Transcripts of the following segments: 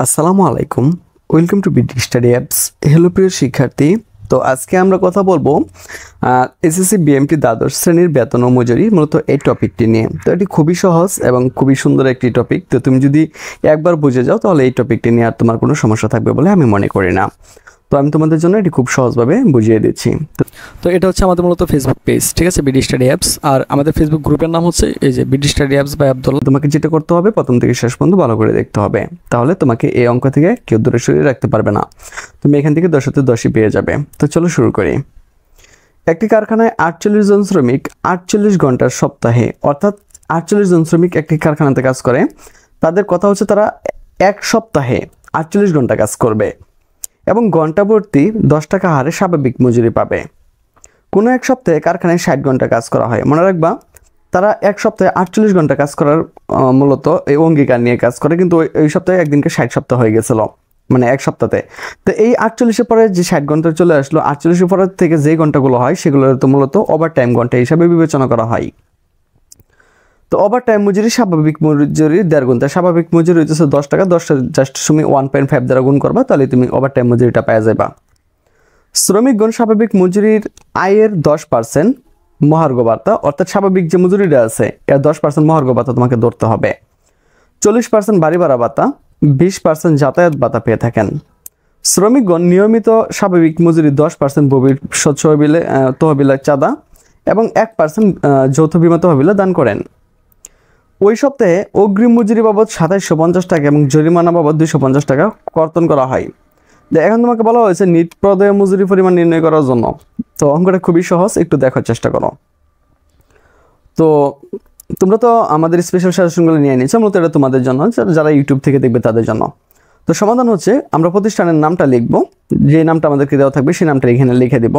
আসসালামু আলাইকুম, welcome to BD study apps. Hello প্রিয় শিক্ষার্থী, তো আজকে আমরা কথা বলবো এসএসসি বিএমটি দ্বাদশ শ্রেণীর বেতন ও মজুরি, মূলত এই টপিকটি নিয়ে। তো এটি খুবই সহজ এবং খুবই সুন্দর একটি টপিক। তো তুমি যদি একবার বুঝে যাও তাহলে এই টপিকটি নিয়ে আর তোমার কোনো সমস্যা থাকবে বলে আমি মনে করি না। তো আমি তোমাদের জন্য এটি খুব সহজভাবে বুঝিয়ে দিচ্ছি। তো এটা হচ্ছে আমাদের মূলত ফেসবুক পেজ, ঠিক আছে, বিডি স্টাডি অ্যাপস। আর আমাদের ফেসবুক গ্রুপের নাম হচ্ছে এই যে BD study apps by Abdullah. তোমাকে যেটা করতে হবে, প্রথম থেকে শেষ পর্যন্ত ভালো করে দেখতে হবে, তাহলে তোমাকে এই অঙ্ক থেকে কেউ দূরে সরিয়ে রাখতে পারবে না। তুমি এখান থেকে 10-তে 10ই পেয়ে যাবে। তো চলো শুরু করি। একটি কারখানায় 48 জন শ্রমিক 48 ঘন্টার সপ্তাহে, অর্থাৎ 48 জন শ্রমিক একটি কারখানাতে কাজ করে। তাদের কথা হচ্ছে তারা এক সপ্তাহে 48 ঘন্টা কাজ করবে এবং ঘন্টা প্রতি 10 টাকা হারে স্বাভাবিক মজুরি পাবে। কোনো এক সপ্তাহে কারখানায় 60 ঘন্টা কাজ করা হয়। মনে রাখবা, তারা এক সপ্তাহে 48 ঘন্টা কাজ করার মূলত এই অঙ্গীকার নিয়ে কাজ করে, কিন্তু এই সপ্তাহে একদিনকে 60 সপ্তাহ হয়ে গেছিল, মানে এক সপ্তাহে। তো এই 48-এর পরে যে 60 ঘন্টা চলে আসলো, 48-এর পরে থেকে যে ঘন্টাগুলো হয় সেগুলো তো মূলত ওভার টাইম ঘন্টা হিসাবে বিবেচনা করা হয়। তো ওভার টাইম মজুরি স্বাভাবিক মজুরি 1.5 ঘন্টা। স্বাভাবিক মজুরি হচ্ছে 10 টাকা, 10টা জাস্ট তুমি 1.5 দ্বারা গুণ করবা, তাহলে তুমি ওভার টাইম মজুরিটা পেয়ে যাবা। শ্রমিকগণ স্বাভাবিক মজুরির আয়ের 10% মহার্ঘ ভাতা, অর্থাৎ স্বাভাবিক যে মজুরিটা আছে এর 10% মহার্ঘ ভাতা তোমাকে ধরতে হবে। 40% বাড়ি ভাড়া ভাতা, 20% যাতায়াত ভাতা পেয়ে থাকেন। শ্রমিকগণ নিয়মিত স্বাভাবিক মজুরি 10% ভবিষ্যৎ তহবিলে চাঁদা এবং 1% যৌথ বীমা তহবিলে দান করেন। ওই সপ্তাহে অগ্রিম মজুরি বাবদ 2750 টাকা এবং জরিমানা বাবদ 250 টাকা কর্তন করা হয়। এখন তোমাকে বলা হয়েছে নিট প্রদেয় মজুরি পরিমাণ নির্ণয় করার জন্য। তো অঙ্কটা খুবই সহজ, একটু দেখার চেষ্টা করো। তো তোমরা তো আমাদের স্পেশাল সাজেশনগুলো নিয়ে নিচ্ছ, মূলত এটা তোমাদের জন্য, যারা ইউটিউব থেকে দেখবে তাদের জন্য। তো সমাধান হচ্ছে, আমরা প্রতিষ্ঠানের নামটা লিখব, যে নামটা আমাদেরকে দেওয়া থাকবে সেই নামটা এখানে লিখে দিব।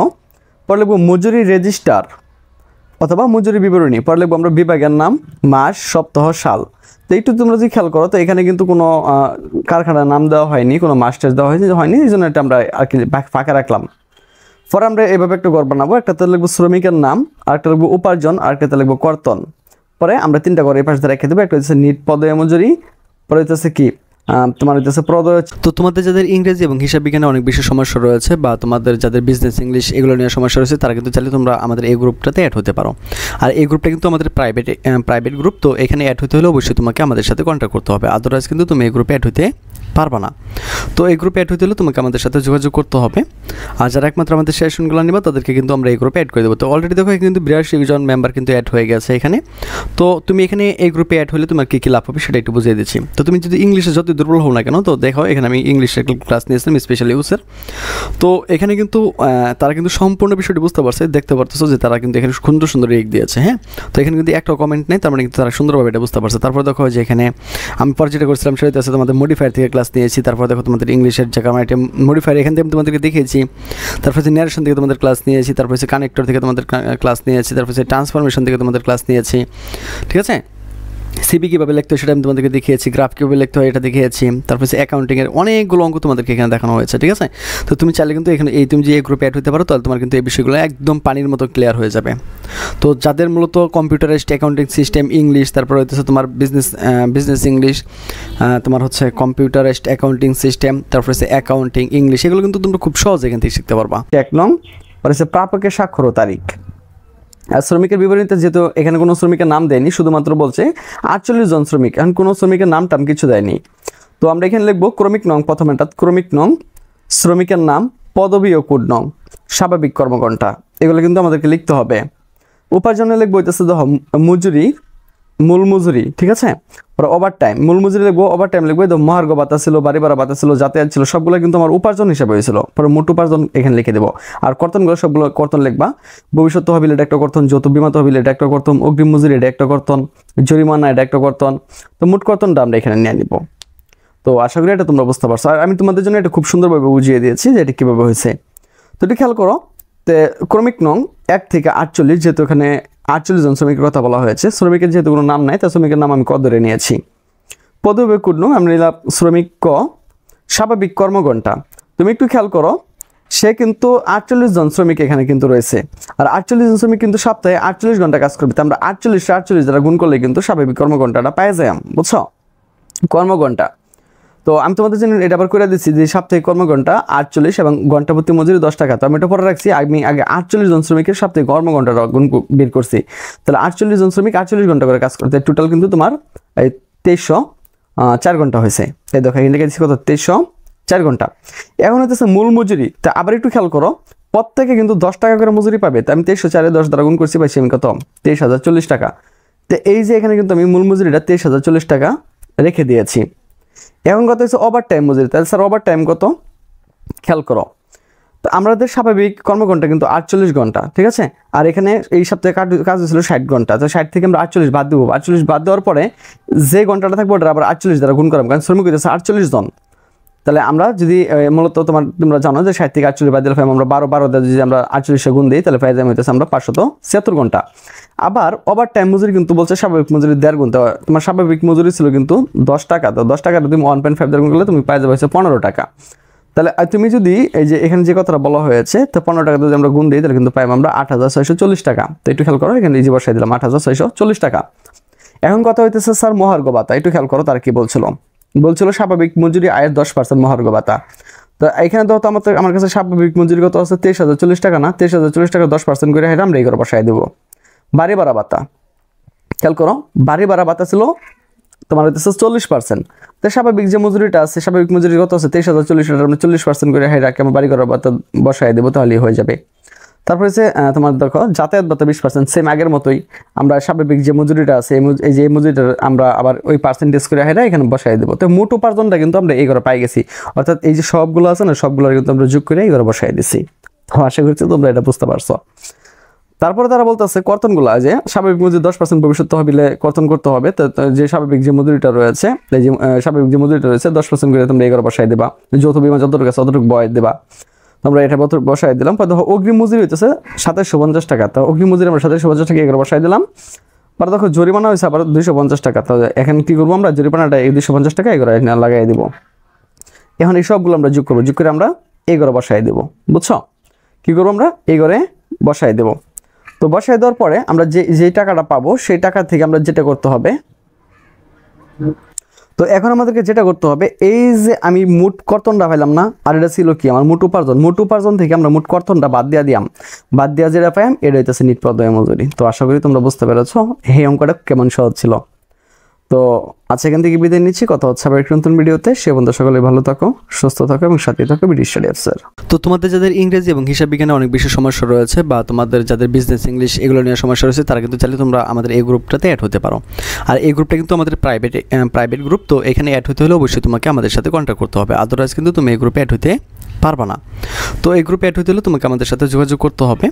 পরে লিখবো মজুরি রেজিস্টার অথবা মজুরি বিবরণী। পরে লিখবো আমরা বিভাগের নাম, মাস, সপ্তাহ, সাল। তো একটু তোমরা যদি খেয়াল করো, তো এখানে কিন্তু কোনো কারখানার নাম দেওয়া হয়নি, কোনো মাস টাস দেওয়া হয়নি, এই জন্য এটা আমরা আর কি ফাঁকা রাখলাম। পরে আমরা এভাবে একটা ঘর বানাবো, একটাতে লিখবো শ্রমিকের নাম, আরেকটা লিখবো উপার্জন, আরেকটাতে লিখবো কর্তন। পরে আমরা 3টা ঘর এই পাশে রেখে দেবো। একটা হচ্ছে নিট পদয় মজুরি, পরে হচ্ছে কি তোমার হচ্ছে প্রদয়। তো তোমাদের যাদের ইংরেজি এবং হিসাব বিজ্ঞানে অনেক বেশি সমস্যা রয়েছে, বা তোমাদের যাদের বিজনেস ইংলিশ এগুলো নিয়ে সমস্যা রয়েছে, তারা কিন্তু চাইলে তোমরা আমাদের এই গ্রুপটাতে অ্যাড হতে পারো। আর এই গ্রুপটা কিন্তু আমাদের প্রাইভেট গ্রুপ। তো এখানে অ্যাড হতে হলে অবশ্যই তোমাকে আমাদের সাথে কন্ট্যাক্ট করতে হবে, আদারওয়াইজ কিন্তু তুমি এই গ্রুপে অ্যাড হতে পারবা না। তো এই গ্রুপে অ্যাড হতে হলে তোমাকে আমাদের সাথে যোগাযোগ করতে হবে। আর যারা একমাত্র আমাদের সেশনগুলো নিবা তাদেরকে কিন্তু আমরা এই গ্রুপে অ্যাড করে দেবো। তো অলরেডি দেখো কিন্তু 82 জন মেম্বার কিন্তু অ্যাড হয়ে গেছে এখানে। তো তুমি এখানে এই গ্রুপে অ্যাড হলে তোমার কী কী লাভ হবে সেটা একটু বুঝিয়ে দিচ্ছি। তো তুমি যদি ইংলিশে যতই দুর্বল হও না কেন, তো দেখো এখানে আমি ইংলিশের ক্লাস নিয়েছিলাম স্পেশাল ইউজের। তো এখানে কিন্তু তারা কিন্তু সম্পূর্ণ বিষয়টি বুঝতে পারছে, দেখতে পারতেছো যে তারা কিন্তু এখানে সুন্দর সুন্দর রিক দিয়েছে। হ্যাঁ, তো এখানে কিন্তু একটা কমেন্ট নেই, তার মানে কিন্তু তারা সুন্দরভাবে এটা বুঝতে পারছে। তারপর দেখো যে এখানে আমি পরে যেটা করছিলাম সেটা হচ্ছে তোমাদের মডিফায়ার থেকে ক্লাস নিয়েছি। তারপর দেখো তোমাদের ইংলিশের যে গ্রামার মডিফায়ার এখান থেকে আমি তোমাদেরকে দেখিয়েছি। তারপর হচ্ছে ন্যারেশন থেকে তোমাদের ক্লাস নিয়েছি। তারপর হচ্ছে কানেক্টর থেকে তোমাদের ক্লাস নিয়েছি। তারপর হচ্ছে ট্রান্সফরমেশন থেকে তোমাদের ক্লাস নিয়েছি, ঠিক আছে। সিবি কীভাবে লিখতে হয় সেটা আমি তোমাদেরকে দেখিয়েছি, গ্রাফ কীভাবে লিখতে হয় এটা দেখিয়েছি। তারপর হচ্ছে অ্যাকাউন্টিংয়ের অনেকগুলো অঙ্ক তোমাদেরকে এখানে দেখানো হয়েছে, ঠিক আছে। তো তুমি চাইলে কিন্তু এখানে তুমি যে এই গ্রুপে অ্যাড হতে পারো, তাহলে তোমার কিন্তু এই বিষয়গুলো একদম পানির মতো ক্লিয়ার হয়ে যাবে। তো যাদের মূলত কম্পিউটারাইজড অ্যাকাউন্টিং সিস্টেম ইংলিশ, তারপর হচ্ছে তোমার বিজনেস ইংলিশ, তোমার হচ্ছে কম্পিউটারাইজড অ্যাকাউন্টিং সিস্টেম, তারপর হচ্ছে অ্যাকাউন্টিং ইংলিশ, এগুলো কিন্তু তোমরা খুব সহজে এখান থেকে শিখতে পারবা। 1 নং হচ্ছে প্রাপকের স্বাক্ষর ও তারিখ। আর শ্রমিকের বিবরণীতে যেহেতু এখানে কোনো শ্রমিকের নাম দেয়নি, শুধুমাত্র বলছে 48 জন শ্রমিক, এখন কোনো শ্রমিকের নাম টাম কিছু দেয়নি। তো আমরা এখানে লিখবো ক্রমিক নং, প্রথমেরটা ক্রমিক নং, শ্রমিকের নাম, পদবী ও কোড নং, স্বাভাবিক কর্মঘণ্টা, এগুলো কিন্তু আমাদেরকে লিখতে হবে। উপার্জনে লিখবো হইতেছে মজুরি, মূল মজুরি, ঠিক আছে। পরে ওভার টাইম, মূল মজুরি লিখবো, ওভার টাইম লিখবো, মহার্ঘ ভাতা ছিল, বাড়ি ভাড়া ভাতা ছিল, যাতায়াত ছিল, সবগুলো কিন্তু আমার উপার্জন হিসাবে হয়েছিল। পরে মোট উপার্জন এখানে লিখে দেবো। আর কর্তনগুলো সবগুলো কর্তন লিখবা। ভবিষ্যৎ তহবিল এটা একটা কর্তন, যৌথ বীমা তহবিল এটা একটা কর্তন, অগ্রিম মজুরি এটা একটা কর্তন, জরিমানা এটা একটা কর্তন। তো মোট কর্তনটা আমরা এখানে নিয়ে নিব। তো আশা করি এটা তোমরা বুঝতে পারছো। আর আমি তোমাদের জন্য এটা খুব সুন্দরভাবে বুঝিয়ে দিয়েছি যে এটা কীভাবে হয়েছে। তো এটা খেয়াল করো। তো ক্রমিক নং 1 থেকে 48, যেহেতু এখানে 48 জন শ্রমিকের কথা বলা হয়েছে, শ্রমিকের যেহেতু কোনো নাম নাই, তার শ্রমিকের নাম আমি ক ধরে নিয়েছি। পদবী কোড নং আমরা নিলাম শ্রমিক ক, স্বাভাবিক কর্মঘণ্টা। তুমি একটু খেয়াল করো, সে কিন্তু 48 জন শ্রমিক এখানে কিন্তু রয়েছে। আর 48 জন শ্রমিক কিন্তু সপ্তাহে 48 ঘন্টা কাজ করবে। তো আমরা 48 দ্বারা গুণ করলে কিন্তু স্বাভাবিক কর্মঘণ্টাটা পাই যাই, বুঝছো, কর্মঘণ্টা। তো আমি তোমাদের জন্য এটা আবার করে দিচ্ছি যে সাপ্তাহিক কর্মঘণ্টা 48 এবং ঘন্টা প্রতি মজুরি 10 টাকা। তো আমি এটা পরে রাখছি, আমি আগে 48 জন শ্রমিকের সাপ্তাহিক কর্মঘণ্টা গুণ বের করছি। তাহলে 48 জন শ্রমিক 48 ঘন্টা করে কাজ করতে, টোটাল কিন্তু তোমার এই 2304 ঘন্টা হয়েছে। এই দেখো এখানে লিখে দিচ্ছি কত, 2304 ঘন্টা। এখন হচ্ছে মূল মজুরি। তা আবার একটু খেয়াল করো, প্রত্যেকে কিন্তু 10 টাকা করে মজুরি পাবে। তো আমি 2304 10 দ্বারা গুণ করছি, পাইছি আমি কত, 23,040 টাকা। তো এই যে এখানে কিন্তু আমি মূল মজুরিটা 23,040 টাকা রেখে দিয়েছি। এখন কত হচ্ছে ওভার টাইম মজুরি। তাহলে স্যার ওভার টাইম কত, খেয়াল করো। তো আমাদের স্বাভাবিক কর্মঘণ্টা কিন্তু 48 ঘন্টা, ঠিক আছে। আর এখানে এই সপ্তাহে কাজ হয়েছিল 60 ঘন্টা। তো 60 থেকে আমরা 48 বাদ দেবো। 48 বাদ দেওয়ার পরে যে ঘন্টাটা থাকবে ওটা আবার 48 দ্বারা গুণ করলাম, কারণ শ্রমিক হচ্ছে 48 জন। তাহলে আমরা যদি মূলত তোমরা জানো যে 60 থেকে 48 বাদ দিলে আমরা 12 যদি আমরা 48 গুণ দিই, তাহলে ফাইজাম হইতেছে আমরা 576 ঘন্টা। আবার ওভার টাইম মজুরি কিন্তু বলছে স্বাভাবিক মজুরি 1.5 গুণ। তোমার স্বাভাবিক মজুরি ছিল কিন্তু 10 টাকা। তো 10 টাকা তুমি 1.5 দ্বারা গুণ করলে তুমি পাই যাবে 15 টাকা। তাহলে তুমি যদি এই যে এখানে যে কথাটা বলা হয়েছে, তো 15 টাকা যদি আমরা গুণ দিই, তাহলে কিন্তু পাইব আমরা 8,640 টাকা। তো একটু খেয়াল করো, এখানে এই যে বসাই দিলাম 8,640 টাকা। এখন কথা হইতেছে স্যার মহার্ঘ ভাতা। একটু খেয়াল করো তার কি বলছিল স্বাভাবিক মজুরি আয়ের 10% মহার্ঘ ভাতা। তো এখানে তো আমার কাছে স্বাভাবিক মজুরি কত আছে, 23,040 টাকা না, 23,040 টাকা 10% করে আমরা এই করে বসাই দেবো। বাড়ি ভাড়া ভাতা, খেয়াল করো, বাড়ি ভাড়া ভাতা ছিল তোমার হইতেছে 40%। তো স্বাভাবিক যে মজুরিটা আছে, স্বাভাবিক মজুরি কত আছে 23,040 টাকা, আমরা 40% করে রাখি আমরা বাড়ি ভাড়া ভাতা বসাই দেবো, তাহলেই হয়ে যাবে। তারপরে হচ্ছে তোমার দেখো যাতায়াত ভাতা 20%, সেম আগের মতোই আমরা স্বাভাবিক যে মজুরিটা আছে এই যে মজুরিটা আমরা আবার ওই পার্সেন্টেজ করে এখানে বসাই দেবো। তো মোট উপার্জনটা কিন্তু আমরা এই করে পাই গেছি, অর্থাৎ এই যে সবগুলো আছে না, সবগুলো কিন্তু আমরা যোগ করে এই করে বসাই দিছি। তো আশা করছি তোমরা এটা বুঝতে পারছো। তারপরে তারা বলতেছে কর্তনগুলো, যে স্বাভাবিক মজুরি 10% ভবিষ্যৎ তহবিলে কর্তন করতে হবে। তো যে স্বাভাবিক যে মজুরিটা রয়েছে, এই যে স্বাভাবিক যে মজুরিটা রয়েছে 10% করে তোমরা এই করে বসাই দেবা। যৌথ বিমা যতটুকু আছে ততটুকু বয় দেবা, আমরা এটা বসাই দিলাম। দেখো অগ্রিম মজুরি হইতেছে 2750 টাকা। তো অগ্রিম মজুরি আমরা 2750 টাকা এগুলো বসাই দিলাম। পরে দেখো জরিমানা হয়েছে আবার 250 টাকা। তো এখন কি করবো আমরা, জরিমানাটা এই 250 টাকা এগুলো লাগাই দিব। এখন এই সবগুলো আমরা যোগ করবো, যোগ করে আমরা এই ঘরে বসাই দেবো। বুঝছো, কি করবো আমরা এই ঘরে বসাই দেবো। তো বসাই দেওয়ার পরে আমরা যে টাকাটা পাবো সেই টাকা থেকে আমরা যেটা করতে হবে, তো এখন আমাদেরকে যেটা করতে হবে, এই যে আমি মোট কর্তনটা পাইলাম না, আর এটা ছিল কি আমার মোট উপার্জন থেকে আমরা মোট কর্তনটা বাদ দিয়া যেটা পাইলাম এটা হইতেছে নিট প্রদায় মজুরি। তো আশা করি তোমরা বুঝতে পেরেছো এই অঙ্কটা কেমন সহজ ছিল। তো আজকে এখান থেকে বিদায় নিচ্ছি, কথা হচ্ছে আবার একটা নতুন ভিডিওতে। সে বন্ধু সকলে ভালো থাকো, সুস্থ থাকো এবং সাথে থাকো বিডি স্টাডি অ্যাপসের। তো তোমাদের যাদের ইংরেজি এবং হিসাব বিজ্ঞানে অনেক বেশি সমস্যা রয়েছে, বা তোমাদের যাদের বিজনেস ইংলিশ এগুলো নিয়ে সমস্যা রয়েছে, তারা কিন্তু চাইলে তোমরা আমাদের এই গ্রুপটাতে অ্যাড হতে পারো। আর এই গ্রুপটা কিন্তু আমাদের প্রাইভেট গ্রুপ। তো এখানে অ্যাড হতে হলে অবশ্যই তোমাকে আমাদের সাথে কন্ট্যাক্ট করতে হবে, আদারওয়াইজ কিন্তু তুমি এই গ্রুপে অ্যাড হতে পারবা না। তো এই গ্রুপে অ্যাড হতে হলে তোমাকে আমাদের সাথে যোগাযোগ করতে হবে।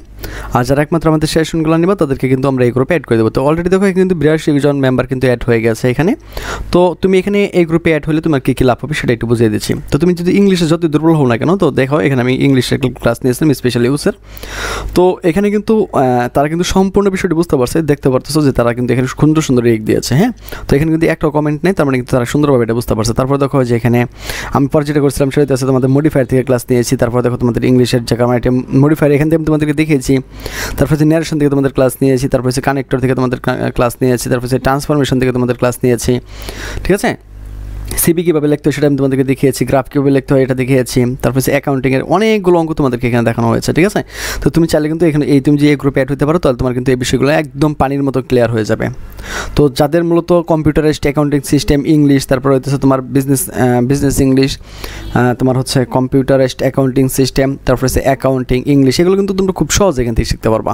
আর যারা একমাত্র আমাদের সেশনগুলো নিবা তাদেরকে কিন্তু আমরা এই গ্রুপে অ্যাড করে দেবো। তো অলরেডি দেখো কিন্তু 82 জন মেম্বার কিন্তু অ্যাড হয়ে গেছে এখানে। তো তুমি এখানে এই গ্রুপে অ্যাড হলে তোমার কী কী লাভ হবে সেটা একটু বুঝিয়ে দিচ্ছি। তো তুমি যদি ইংলিশে যত দুর্বল হও না কেন, তো দেখো এখানে আমি ইংলিশের ক্লাস নিয়েছিলাম স্পেশাল ইউজের। তো এখানে কিন্তু তারা কিন্তু সম্পূর্ণ বিষয়টি বুঝতে পারছে, দেখতে পারতেছো যে তারা কিন্তু এখানে সুন্দর সুন্দর রিক দিয়েছে। হ্যাঁ, তো এখানে কিন্তু একটা কমেন্ট নেই, তার মানে কিন্তু তারা সুন্দরভাবে এটা বুঝতে পারছে। তারপর দেখো যে এখানে আমি পরে যেটা করছিলাম সেটা আছে তোমাদের মডিফায়ার থেকে ক্লাস নিয়েছি। তারপর দেখো তোমাদের ইংলিশের যে গ্রামার মডিফায়ার এখান থেকে আমি তোমাদেরকে দেখিয়েছি। তারপর হচ্ছে ন্যারেশন থেকে তোমাদের ক্লাস নিয়েছি। তারপর হচ্ছে কানেক্টর থেকে তোমাদের ক্লাস নিয়েছি। তারপর হচ্ছে ট্রান্সফরমেশন থেকে তোমাদের ক্লাস নিয়েছি। ঠিক আছে, সিবি কীভাবে লিখতে হয় সেটা আমি তোমাদেরকে দেখিয়েছি, গ্রাফ কীভাবে লিখতে হয় এটা দেখিয়েছি। তারপর হচ্ছে অ্যাকাউন্টিংয়ের অনেকগুলো অঙ্ক তোমাদেরকে এখানে দেখানো হয়েছে। ঠিক আছে, তো তুমি চাইলে কিন্তু এখানে তুমি যে এই গ্রুপে অ্যাড হতে পারো, তাহলে তোমার কিন্তু এই বিষয়গুলো একদম পানির মতো ক্লিয়ার হয়ে যাবে। তো যাদের মূলত কম্পিউটারাইজড অ্যাকাউন্টিং সিস্টেম ইংলিশ, তারপর হচ্ছে তোমার বিজনেস ইংলিশ, তোমার হচ্ছে কম্পিউটারাইজড অ্যাকাউন্টিং সিস্টেম, তারপর হচ্ছে অ্যাকাউন্টিং ইংলিশ, এগুলো কিন্তু তোমরা খুব সহজ এখান থেকে শিখতে পারবা।